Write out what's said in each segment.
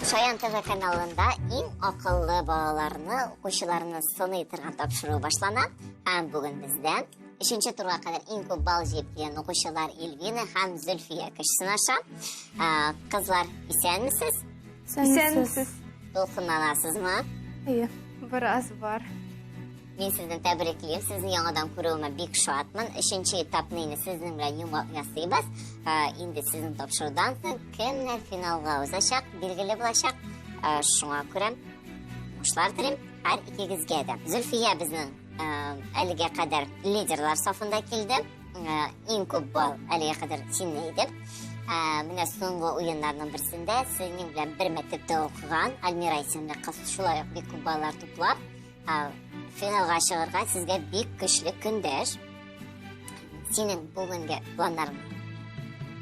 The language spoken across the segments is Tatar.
Шаян ТВ каналында иң акыллы балаларны, укучыларны сыный торган тапшыруу башлана. Һәм бүген бездән 3нче турга кадәр иң күп балл җыеп килгән укучылар Эльвина һәм Зөлфия кешсенаша. Кызлар, исәнмесез? Исәнмесез. Дулкынланасызмы? Бераз бар. Мин сезне тәбриклим. Сезне яңадан күрүемә бик шатмын. 3нче этапны инде сезнең белән ясыйбыз. Инде сезнең тапшырудан соң кемнәр финалга узачак, билгеле булачак. Шуңа күрә уңышлар телим һәр икегезгә дә. Зөлфия безнең әлегә кадәр лидерлар сафында килде. Иң күп балл әлегә кадәр сине иде. Менә соңгы уеннарның берсендә сезнең белән бер мәктәптә укыган Альмира исемле кыз шулай ук бик күп баллар туплап финалга чыгарга сезгә бик көчле көндәш. Синең бүгенге планнарың?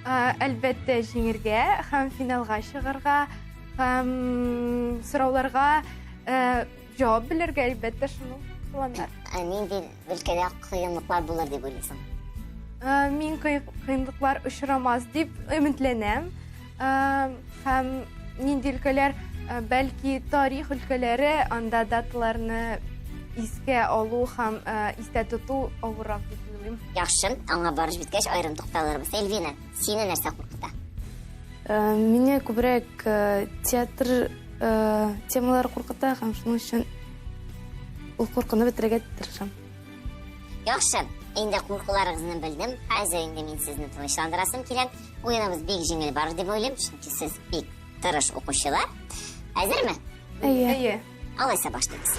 Әлбәттә җиңергә һәм финалга чыгарга һәм сорауларга җавап белергә әлбәттә шуның планнар. Нинди өлкәдә кыенлыклар булыр дип уйлыйсың? Мин кыенлыклар очрамас дип өметләнәм. Һәм нинди өлкәләр, бәлки тарих өлкәләре, анда даталарны искә алу һәм истә тоту авыррак дип уйлыйм. Яхшы, аңа барыш биткәч айрым тукталырбыз. Эльвина, сине нәрсә куркыта? Мине күбрәк театр темалары куркыта һәм шуның өчен ул куркуны бетерергә тырышам. Яхшы, инде куркуларыгызны белдем. Хәзер инде мин сезне тынычландырасым килә. Уеныбыз бик җиңел бар дип уйлыйм, чөнки сез бик тырыш укучылар. Әзерме? Әйе. Алайса башлыйбыз.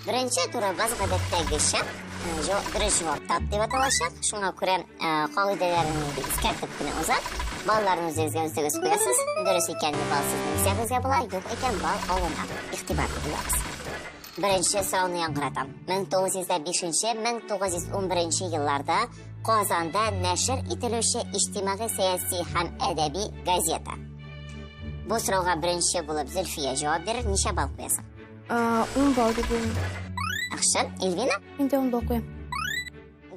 Беренче турыбыз гадәттәгечә дөрес җавап тап дип аталачак. Шуңа күрә кагыйдәләрне искәртеп кенә узат. Балларны үзегез куясыз. Дөрес икәнне балл сезнең исәбегезгә була, юк икән балл алына. Игътибар итегез. Беренче сорауны яңгыратам. 1905-1911 елларда Казанда нәшр ителүче иҗтимагый, сәяси һәм әдәби газета. Бу сорауга беренче булып Зөлфия җавап бирер. Ничә балл куясың? 10 балл дип уйлыйм. Яхшы, Эльвина? Мин дә 10 балл куям.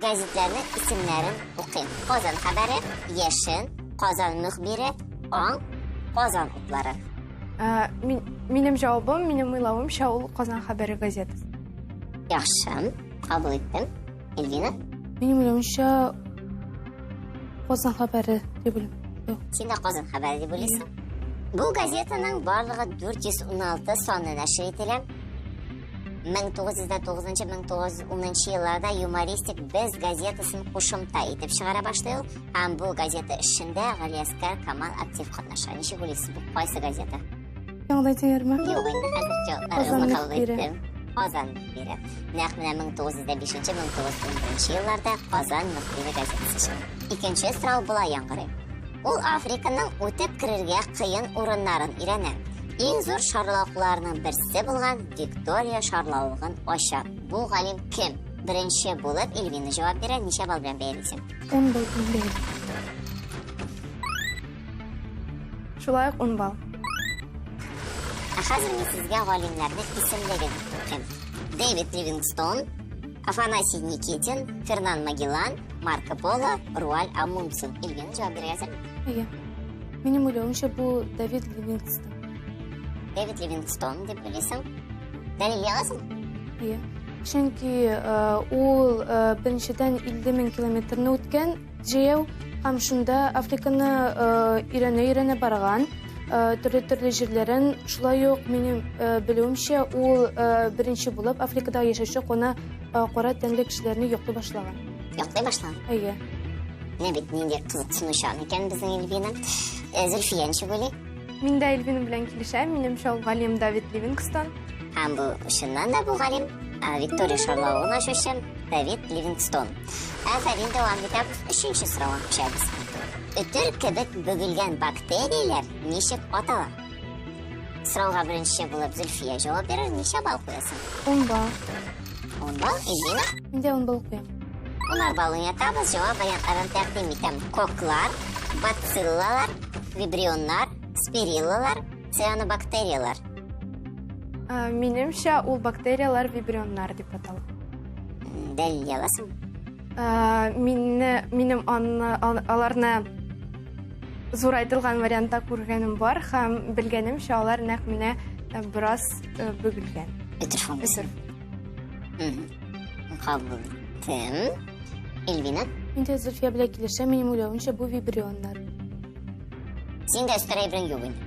Газетләрне исемнәрен укыйм. Казан хәбәре, Яшен, Казан мөхбире, Аң, Казан утлары. Минем җавабым, минем уйлавымча, ул Казан хәбәре газетасы. Яхшы, кабул иттем. Эльвина? Минем уйлавымча Казан хәбәре дип уйлыйм. Син дә Казан хәбәре дип уйлыйсың? Бу газетаның барлыгы 416 саны нәшр ителә. 1909-1910 елларда юмористик Без газетасын кушымта итеп чыгара башлый. Һәм бу газета эшендә Галиәскәр Камал актив катнаша. Ничек уйлыйсыз, бу кайсы газета? Яңгыдай тиерме? Юк, инде хәзер Казан мөхбире. Казан мөхбире. Нәкъ менә 1905-1911 елларда Казан мөхбире газетасы чыга. Икенче сорау була яңгырый. Ул Африканың үтеп керергә кыен урыннарын өйрәнә. Иң зур шарлауларның берсе булган Виктория шарлавыгын ача. Бу галим кем? Беренче булып Эльвина җавап бирә. Ничә балл белән бәялисең? 10 балл белән. Шулай ук 10 балл. Хәзер мин сезгә галимнәрнең исемлеген укыйм. Дэвид Ливингстон, Афанасий Никитин, Фернан Магеллан, Марко Поло, Руаль Амундсен. Эльвина җавап бирәсең? Минем уйлавымча, бу Дэвид Ливингстон. Дэвид Ливингстон дип уйлыйсың? Дәлил язасың? Чөнки ул беренчедән 50,000 километрны үткән җәяү һәм шунда Африканы өйрәнә барган. Төрле җирләрен, шулай ук минем белүемчә, ул беренче булып Африкада яшәүче кара тәнле кешеләрне яклый башлаган. Яклый башлаган? Менә бит нинди кызыксынучан икән безнең Эльвина. Зөлфия ничек уйлый? Мин дә Эльвина белән килешәм. Минемчә, ул галим Давид Ливингстон. Һәм бу чыннан да бу галим Виктория шарлавыгын ачучы Давид Ливингстон. Әфәрин, дәвам итәбез. 3нче сорауга күчәбез. Өтер кебек бөгелгән бактерияләр ничек атала? Сорауга беренче булып Зөлфия җавап бирер. Ничә балл куясың? 10 балл. 10 балл. Эльвина? Мин дә 10 балл куям. 10 баллын ятабыз. Җавап вариантларын тәкъдим итәм. Коклар, бациллалар, вибрионнар, спириллалар, цианобактериялар. Минемчә, ул бактериялар вибрионнар дип атала. Дәлил язасың? Минем аларны зурайтылган вариантта күргәнем бар һәм белгәнемчә алар нәкъ менә бераз бөгелгән. Өтер. Кабул. Эльвина, Инде Зульфия белән килешә, минем уйлавымча, бу вибрионнар. син дә өстәрәй белән юк инде.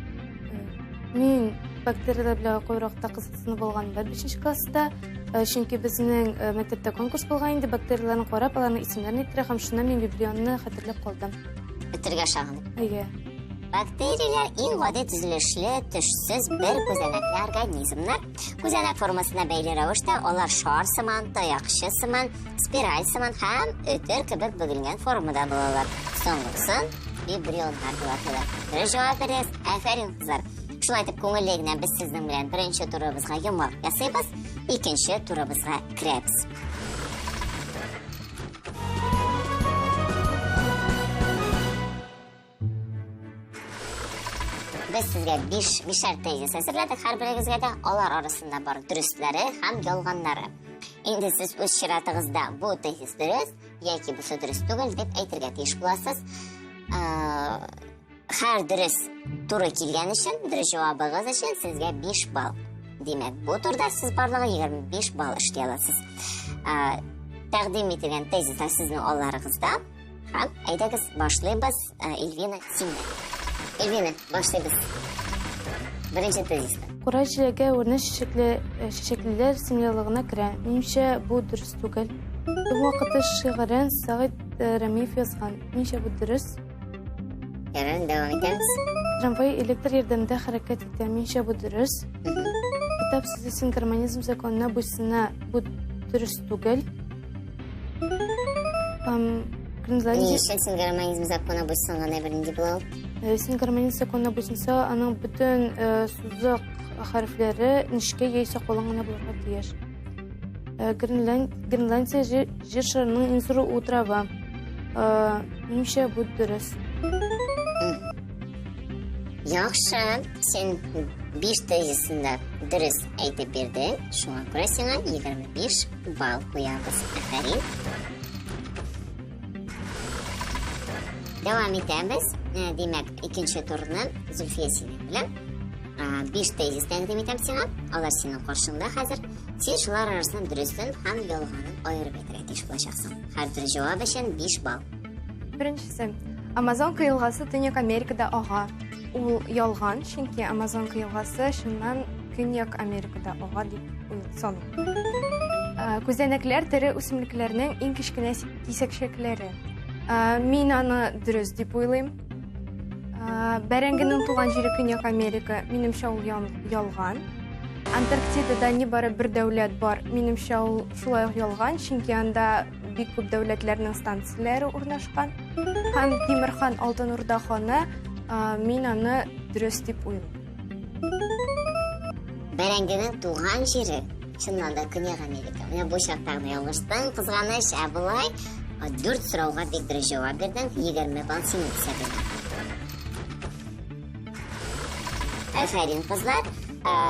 Мин бактериялар белән койракта кызыксынып булган бар 5 класста. Чөнки безнең мәктәптә конкурс булган инде, бактерияларны карап, аларның исемнәрен әйттерә һәм шуннан мин вибрионны хәтерләп калдым. Өтергә шагын. Әйе. Бактериялар иң гади төзелешле, төшсез бер күзәнәкле организмнар. Күзәнәк формасына бәйле рәвештә алар шар сыман, таякчы сыман, спираль сыман һәм өтер кебек бөгелгән формада булалар. Соңгысын вибрионнар дип атала. Дөрес җавап бирәсез. Афәрин кызлар. Шулай итеп күңелле генә без сезнең белән беренче турыбызга йомгак ясыйбыз, икенче турыбызга керәбез. Biz sizga 5 tezis әзерләдек. Һәр берегезгә дә алар арасында бар дөрестләре һәм ялганнары. Инде сез үз чиратыгызда бу тезис дөрес яки бу дөрес түгел дип әйтергә тиеш буласыз. Һәр дөрес туры килгән өчен, дөрес җавабыгыз өчен сезгә 5 балл. Димәк, бу турда сез барлыгы 25 балл эшли аласыз. Тәкъдим ителгән тезислар сезнең алларыгызда. Һәм әйдәгез башлыйбыз. Эльвина, синдә. Эльвина, башлыйбыз. Беренче тезис. Кура җиләгә үрнәк чәчәклеләр символлыгына керә. Минемчә, бу дөрес түгел. Бу вакытта шигырен Сәгыйть Рәмиев язган. Минемчә, бу дөрес. Яран, дәвам итәбез. Трамвай электр ярдәмендә хәрәкәт итә. Минемчә, бу дөрес. Китап сүзе синхронизм законына буйсына. Бу дөрес түгел. Гренландия Синхронизм законына буйсынган беренче булау. Синхронизм законына буйсынса, аның бөтен сузык хәрефләре нечкә яисә калын гына булырга тиеш. Гренландия җир шарының иң зур утравы. Минемчә, бу дөрес. Яхшы, сен 5 тезисында дөрес әйтеп бирдең. Шуңа күрә сиңа 25 балл куябыз. Афәрин. Дәвам итәбез. Димәк, икенче турны Зульфия синең белән 5 тезис тәкъдим итәм сиңа. Алар синең каршыңда хәзер. Син шулар арасыннан дөресен һәм ялганын аерып әйтергә тиеш булачаксың. Һәр дөрес җавап өчен 5 балл. Беренчесе, Амазонка елгасы Төньяк Америкада ага. Ул ялган, чөнки Амазонка елгасы шуннан Көньяк Америкада ага дип саныйм. Күзәнәкләр тере үсемлекләрнең иң кечкенә кисәкчәкләре. Мин аны дөрес дип уйлыйм. Бәрәңгенең туган җире Көньяк Америка, минемчә ул ялган. Антарктидада нибары бер дәүләт бар, минемчә ул шулай ук ялган, чөнки анда бик күп дәүләтләрнең станцияләре урнашкан. Һәм Тимерхан Алтын Урда ханы, мин аны дөрес дип уйлыйм. Бәрәңгенең туган җире чыннан да Көньяк Америка. Менә бу чактагы ялгыштың, кызганыч, булай 4 сорауга бик дөрес җавап бирдең. 20 балл синең исәбеңә. Афәрин кызлар.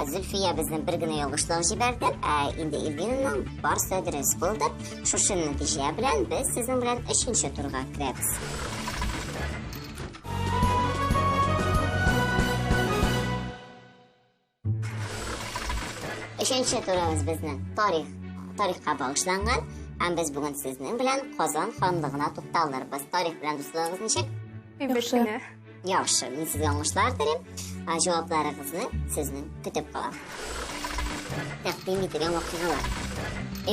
Зульфия безнең бер генә ялгышлау җибәрде. Инде Эльвинаның барысы дөрес булды. Шушы нәтиҗә белән без сезнең белән 3нче турга керәбез. Üçüncü turumuz bizning tarixga bag'ishlangan. Ham biz bugun sizning bilan Qozon xonlig'ina to'xtalamiz. Tarix bilan do'stlaringiz nechik? Бешкенә. Yaxshi, men sizga oңышлар tileyim. Javoplaringizni sizning kutib qolaman. Taqdim etilgan voqealar.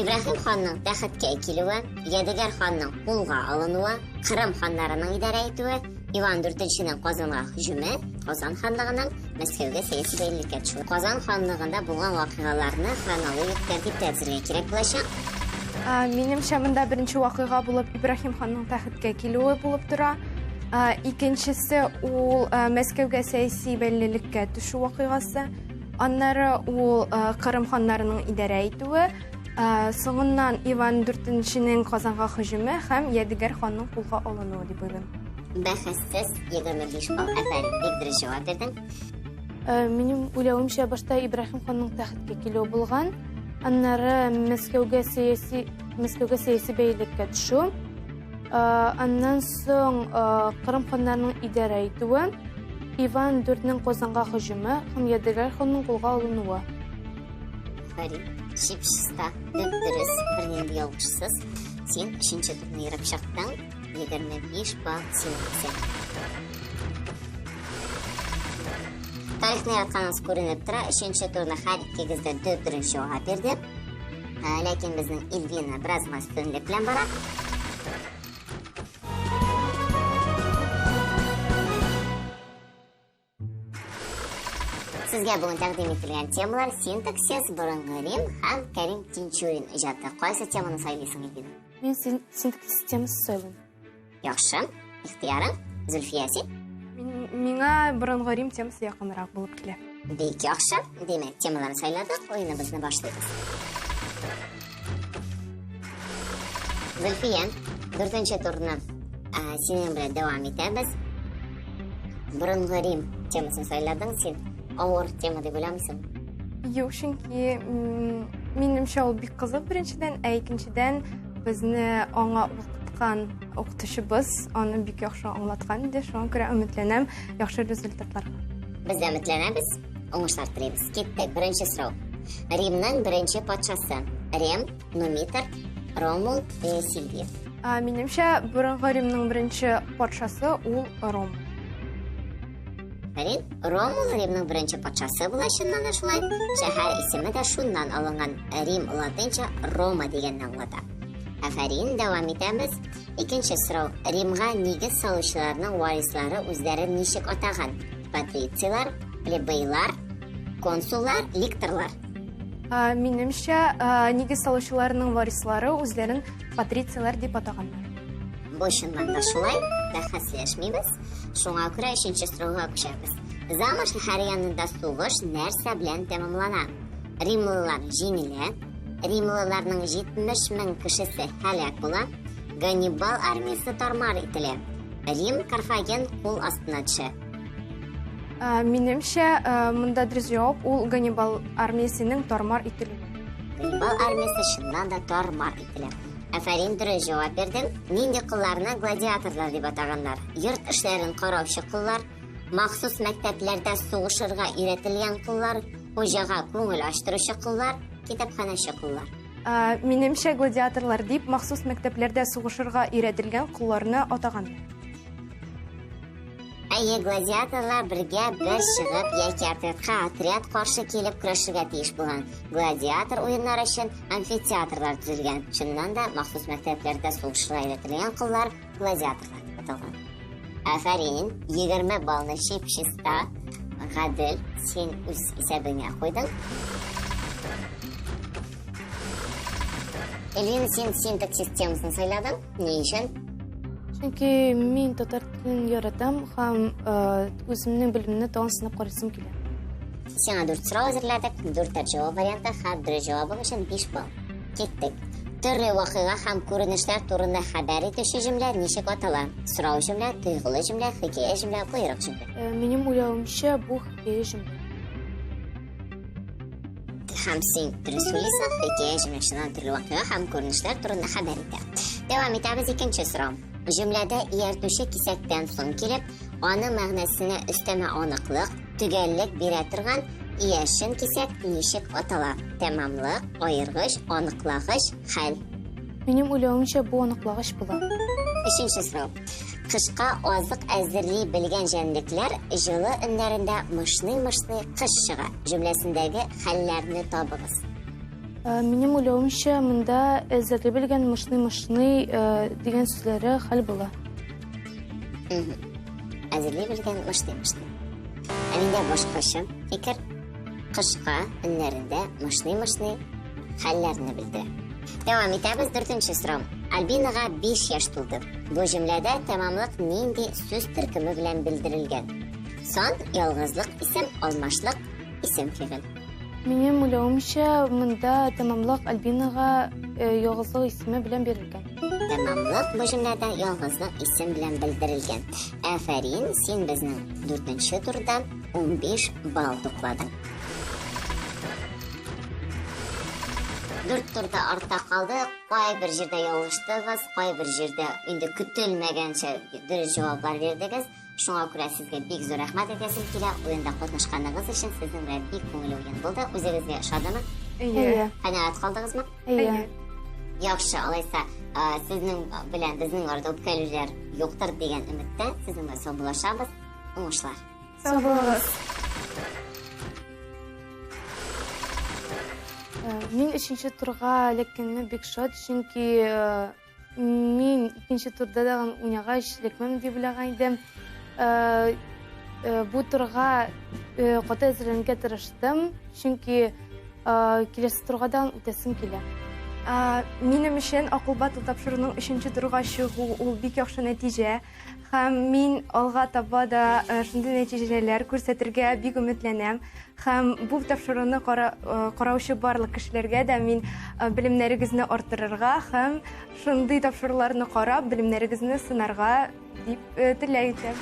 İbrahim xonning taxtga kelуі, Yadigar xonning qo'lga olinuvi, Qrim xonlarining idora etuvi, Ivan IV-ning Qozonga hujumi, Qozon xonligining Moskvaga siyosiy beylikka tushuvi. Qozon xonligida bo'lgan voqealarni xronologik tartibda yozishga kerak bo'lsa, Минемчә, монда беренче вакыйга булып Ибрахим ханның тәхеткә килүе булып тора. Икенчесе ул Мәскәүгә сәяси бәйлелеккә төшү вакыйгасы. Аннары ул Кырым ханнарының идара итүе. Соңыннан Иван IV-ның Казанга һөҗүме һәм Ядигар ханның кулга алынуы дип уйлыйм. Бәхәссез 25 балл. Афәрин, бик дөрес җавап бирдең. Минем уйлавымча, башта Ибрахим ханның тәхеткә килүе булган. Аннары Мәскәүгә сәяси Мәскәүгә сәяси бәйлелеккә төшү. Аннан соң Кырым ханнарының идарә итүе, Иван IV Казанга һөҗүме һәм Ядегәр ханның кулга алынуы. Фарин, шипшиста, дөрес, бернинди ялгышсыз. Син 3-нче турны ярып чыктың, 25 балл синең. Тарихны яратканыңыз күренеп тора. 3-нче турны һәр икегез дә дөрес җавап бирде. Ләкин безнең Илвина бераз мәстүнлек белән бара. Сезгә бүген тәкъдим ителгән темалар синтаксис, борынгы Рим һәм Кәрим Тинчурин иҗаты. Кайсы теманы сайлыйсың, Илвина? Мен синтаксис системасы сайлыйм. Яхшы. Ихтыярың, Зөлфия, син? Миңа борынгы Рим темасы якынрак булып килә. Бик яхшы. Демәк, темаларны сайладык, уеныбызны башлыйбыз. Зөлфия, 4-нче турны синең белән дәвам итәбез. Борынгы Рим темасын сайладың син. Авыр тема дип уйламыйсың? Юк, чөнки минемчә ул бик кызык беренчедән, ә икенчедән безне аңа укыткан укытучыбыз аны бик яхшы аңлаткан иде. Шуңа күрә өметләнәм яхшы результатларга. Без дә өметләнәбез. Уңышлар теләйбез. Киттек. Беренче сорау. Римның беренче патшасы. Рем, Нумитр, Ромул, Сильвия. Минемчә, борынгы Римның беренче патшасы ул Ром. Фарин, Ромул Римның беренче патшасы була, чыннан да шулай. Шәһәр исеме дә шуннан алынган. Рим латынча Рома дигәнне аңлата. Фарин, дәвам итәбез. Икенче сорау. Римга нигез салучыларның варислары үзләрен ничек атаган? Патрициялар, плебейлар, консуллар, ликторлар. Минемчә, нигез салучыларның варислары үзләрен патрициялар дип атаганнар. Бу чыннан да шулай. Бәхәсләшмибез. Шуңа күрә 3-нче сорауга күчәбез. Зама шәһәре янында сугыш нәрсә белән тәмамлана? Римлылар җиңелә, римлыларның 70 мең кешесе һәлак була, Ганнибал армиясе тар-мар ителә, Рим Карфаген кул астына төшә. Минемчә, монда дөрес җавап ул Ганнибал армиясенең тар-мар ителүе. Ганнибал армиясе чыннан да тар-мар ителә. Фарин дөрес җавап бирде. Нинди кылларны гладиаторлар дип атаганнар? Йорт эшләрен караучы кыллар, махсус мәктәпләрдә сугышырга өйрәтелгән кыллар, хуҗага күңел ачтыручы кыллар, китапханәче кыллар. Минемчә, гладиаторлар дип махсус мәктәпләрдә сугышырга өйрәтелгән кулларны атаганнар. Әйе, гладиаторлар бергә бер чыгып яки отряд каршы килеп көрәшергә тиеш булган. Гладиатор уеннары өчен амфитеатрлар төзелгән. Чыннан да махсус мәктәпләрдә сугышырга өйрәтелгән кыллар гладиаторлар дип аталган. Фарин, 20 баллны шипшиста, гадел, син үз исәбеңә куйдың. Элин, син синтаксис темасын сайладың. Ни өчен? Чөнки мин татар телен яратам һәм үземнең белемне тагын сынап карыйсым килә. Сиңа 4 сорау әзерләдек. 4 җавап варианты һәр дөрес җавабың өчен 5 балл. Киттек. Төрле вакыйга һәм күренешләр турында хәбәр итүче җөмлә ничек атала? Сорау җөмлә, тойгылы җөмлә, хикәя җөмлә, койрык җөмлә. Минем уйлавымча, бу хикәя җөмлә. Һәм син дөрес уйлыйсың, хикәя җөмләсеннән төрле вакыйга һәм күренешләр турында хәбәр итә. Дәвам итәбез икенче сорау. Җөмләдә ияртүче кисәктән соң килеп, аның мәгънәсенә өстәмә аныклык, төгәллек бирә торган ияшен кисәк ничек атала? Тәмамлык, аергыч, аныклагыч, хәл. Минем уйлавымча, бу аныклагыч була. Өченче сорау. Кышка азык әзерли белгән җәнлекләр җылы өннәрендә мышный-мышный кыш чыга. Җөмләсендәге хәлләрне табыгыз. Минем уйлавымча, монда әзерли белгән мышный-мышный дигән сүзләре хәл була. Әзерли белгән мышный-мышный. Миндә башкача фикер. Кышка өннәрендә мышный-мышный хәлләрне белдерә. Дәвам итәбез 4-нче сорау. Альбинага 5 яшь тулды. Бу җөмләдә тәмамлык нинди сүз төркеме белән белдерелгән? Сан, ялгызлык, исем, алмашлык, исем фигыль. Минем уйлавымча, монда тәмамлык Альбинага ялгызлык исеме белән бирелгән. Тәмамлык бу җөмләдә ялгызлык исем белән белдерелгән. Афәрин, син безнең 4-нче турда 15 балл тупладың. 4 турда артта калды. Кайбер җирдә ялгыштыгыз, кайбер җирдә инде көтелмәгәнчә дөрес җаваплар бирдегез. Шуңа күрә сезгә бик зур рәхмәт әйтәсем килә. Уенда катнашканыгыз өчен сезнең белән бик күңелле уен булды. Үзегезгә ошадымы? Әйе. Канәгать калдыгызмы? Әйе. Яхшы, алайса, сезнең белән безнең арада үпкәлүләр юктыр дигән өметтә сезнең белән саубуллашабыз. Уңышлар. Сау булыгыз. Мин 3-нче турга эләккәнемә бик шат, чөнки мин 2-нче турда да уйнагач эләкмәм дип уйлаган идем. Бу турга каты әзерләнергә тырыштым, чөнки киләсе турга да үтәсем килә. Минем өчен акыл батыл тапшыруның 3-нче турга чыгу ул бик яхшы нәтиҗә. Һәм мин алга таба да шундый нәтиҗәләр күрсәтергә бик өметләнәм. Һәм бу тапшыруны караучы барлык кешеләргә дә мин белемнәрегезне арттырырга һәм шундый тапшыруларны карап белемнәрегезне сынарга дип теләк итәм.